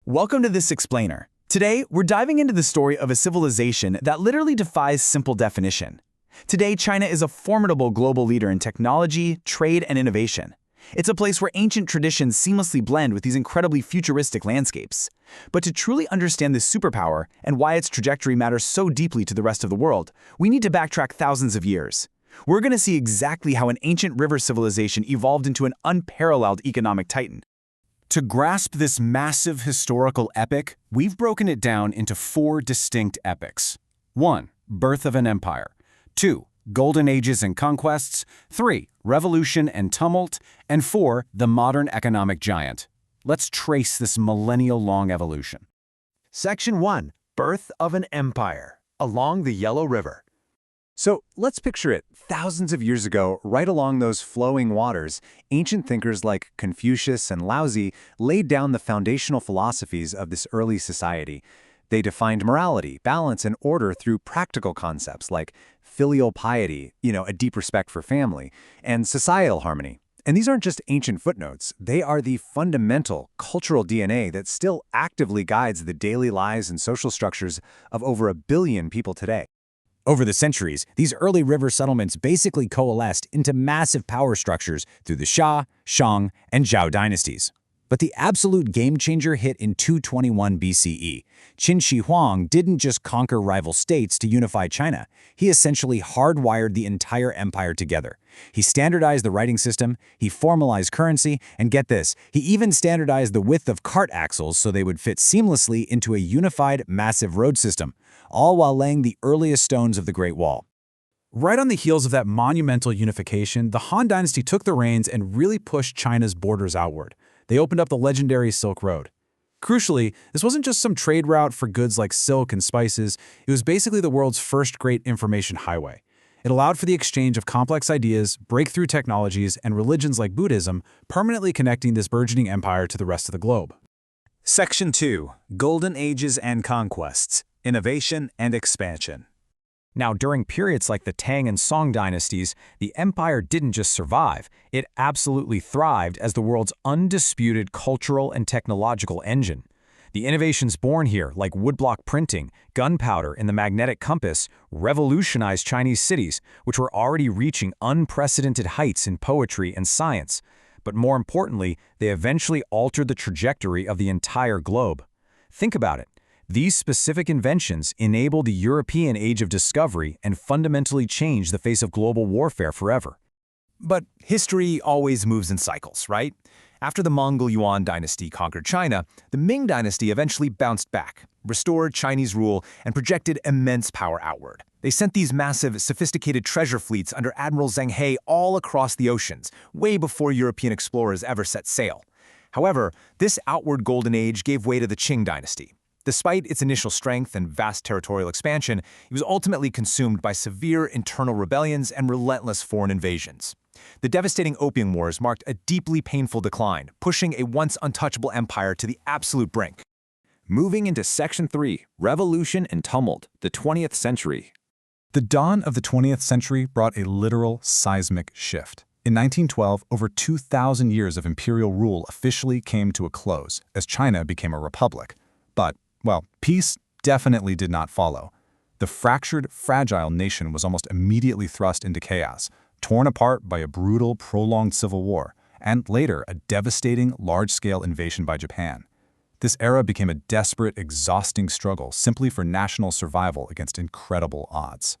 Welcome to this explainer. Today, we're diving into the story of a civilization that literally defies simple definition. Today, China is a formidable global leader in technology, trade, and innovation. It's a place where ancient traditions seamlessly blend with these incredibly futuristic landscapes. But to truly understand this superpower and why its trajectory matters so deeply to the rest of the world, we need to backtrack thousands of years. We're going to see exactly how an ancient river civilization evolved into an unparalleled economic titan. To grasp this massive historical epic, we've broken it down into 4 distinct epochs. 1. Birth of an empire. 2. Golden Ages and conquests. 3. Revolution and tumult. And 4. The modern economic giant. Let's trace this millennial-long evolution. Section 1. Birth of an empire. Along the Yellow River. So let's picture it. Thousands of years ago, right along those flowing waters, ancient thinkers like Confucius and Laozi laid down the foundational philosophies of this early society. They defined morality, balance, and order through practical concepts like filial piety, a deep respect for family, and societal harmony. And these aren't just ancient footnotes. They are the fundamental cultural DNA that still actively guides the daily lives and social structures of over 1 billion people today. Over the centuries, these early river settlements basically coalesced into massive power structures through the Xia, Shang, and Zhao dynasties. But the absolute game-changer hit in 221 BCE. Qin Shi Huang didn't just conquer rival states to unify China. He essentially hardwired the entire empire together. He standardized the writing system, he formalized currency, and get this, he even standardized the width of cart axles so they would fit seamlessly into a unified, massive road system, all while laying the earliest stones of the Great Wall. Right on the heels of that monumental unification, the Han Dynasty took the reins and really pushed China's borders outward. They opened up the legendary Silk Road. Crucially, this wasn't just some trade route for goods like silk and spices, it was basically the world's first great information highway. It allowed for the exchange of complex ideas, breakthrough technologies, and religions like Buddhism, permanently connecting this burgeoning empire to the rest of the globe. Section 2. Golden Ages and Conquests. Innovation and Expansion. Now, during periods like the Tang and Song dynasties, the empire didn't just survive, it absolutely thrived as the world's undisputed cultural and technological engine. The innovations born here, like woodblock printing, gunpowder, and the magnetic compass, revolutionized Chinese cities, which were already reaching unprecedented heights in poetry and science. But more importantly, they eventually altered the trajectory of the entire globe. Think about it. These specific inventions enabled the European Age of Discovery and fundamentally changed the face of global warfare forever. But history always moves in cycles, right? After the Mongol Yuan dynasty conquered China, the Ming dynasty eventually bounced back, restored Chinese rule, and projected immense power outward. They sent these massive, sophisticated treasure fleets under Admiral Zheng He all across the oceans, way before European explorers ever set sail. However, this outward golden age gave way to the Qing dynasty. Despite its initial strength and vast territorial expansion, it was ultimately consumed by severe internal rebellions and relentless foreign invasions. The devastating Opium Wars marked a deeply painful decline, pushing a once untouchable empire to the absolute brink. Moving into Section 3, Revolution and Tumult, the 20th century. The dawn of the 20th century brought a literal seismic shift. In 1912, over 2,000 years of imperial rule officially came to a close as China became a republic. But, well, peace definitely did not follow. The fractured, fragile nation was almost immediately thrust into chaos, torn apart by a brutal, prolonged civil war, and later a devastating, large-scale invasion by Japan. This era became a desperate, exhausting struggle simply for national survival against incredible odds.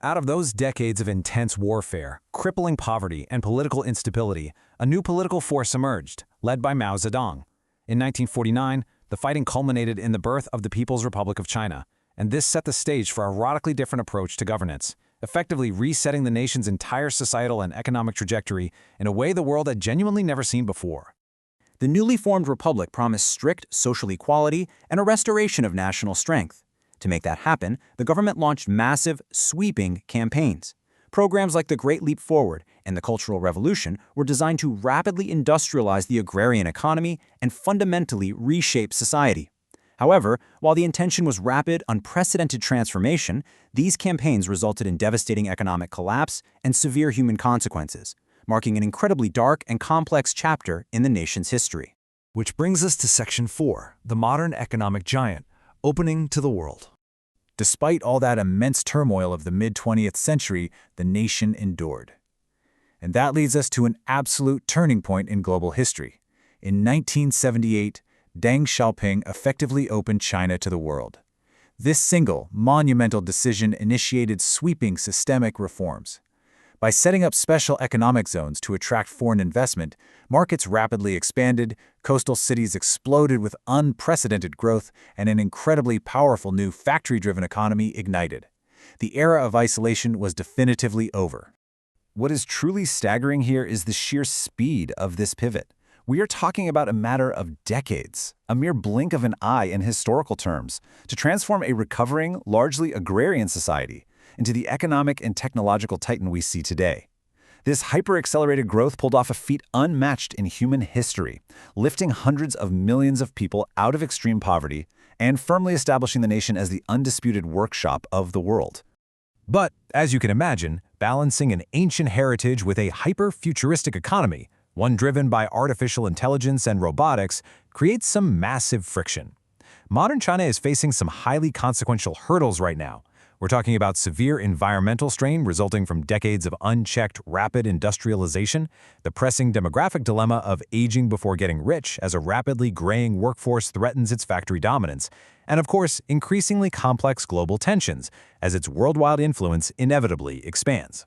Out of those decades of intense warfare, crippling poverty, and political instability, a new political force emerged, led by Mao Zedong. In 1949, the fighting culminated in the birth of the People's Republic of China, and this set the stage for a radically different approach to governance, effectively resetting the nation's entire societal and economic trajectory in a way the world had genuinely never seen before. The newly formed republic promised strict social equality and a restoration of national strength. To make that happen, the government launched massive, sweeping campaigns. Programs like the Great Leap Forward and the Cultural Revolution were designed to rapidly industrialize the agrarian economy and fundamentally reshape society. However, while the intention was rapid, unprecedented transformation, these campaigns resulted in devastating economic collapse and severe human consequences, marking an incredibly dark and complex chapter in the nation's history. Which brings us to Section 4, the modern economic giant, opening to the world. Despite all that immense turmoil of the mid-20th century, the nation endured. And that leads us to an absolute turning point in global history. In 1978, Deng Xiaoping effectively opened China to the world. This single, monumental decision initiated sweeping systemic reforms. By setting up special economic zones to attract foreign investment, markets rapidly expanded, coastal cities exploded with unprecedented growth, and an incredibly powerful new factory-driven economy ignited. The era of isolation was definitively over. What is truly staggering here is the sheer speed of this pivot. We are talking about a matter of decades, a mere blink of an eye in historical terms, to transform a recovering, largely agrarian society into the economic and technological titan we see today. This hyper-accelerated growth pulled off a feat unmatched in human history, lifting hundreds of millions of people out of extreme poverty and firmly establishing the nation as the undisputed workshop of the world. But, as you can imagine, balancing an ancient heritage with a hyper-futuristic economy, one driven by artificial intelligence and robotics, creates some massive friction. Modern China is facing some highly consequential hurdles right now. We're talking about severe environmental strain resulting from decades of unchecked, rapid industrialization, the pressing demographic dilemma of aging before getting rich as a rapidly graying workforce threatens its factory dominance, and of course, increasingly complex global tensions as its worldwide influence inevitably expands.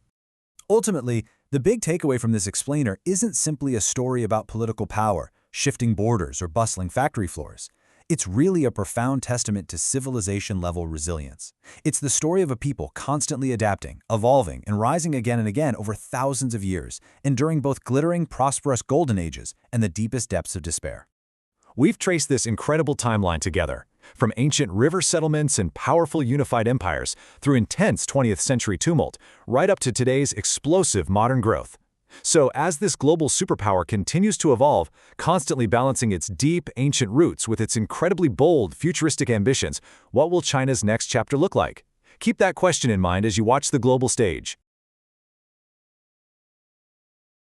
Ultimately, the big takeaway from this explainer isn't simply a story about political power, shifting borders, or bustling factory floors. It's really a profound testament to civilization-level resilience. It's the story of a people constantly adapting, evolving, and rising again and again over thousands of years, enduring both glittering, prosperous golden ages and the deepest depths of despair. We've traced this incredible timeline together, from ancient river settlements and powerful unified empires through intense 20th century tumult, right up to today's explosive modern growth. So as this global superpower continues to evolve, constantly balancing its deep, ancient roots with its incredibly bold, futuristic ambitions, what will China's next chapter look like? Keep that question in mind as you watch the global stage.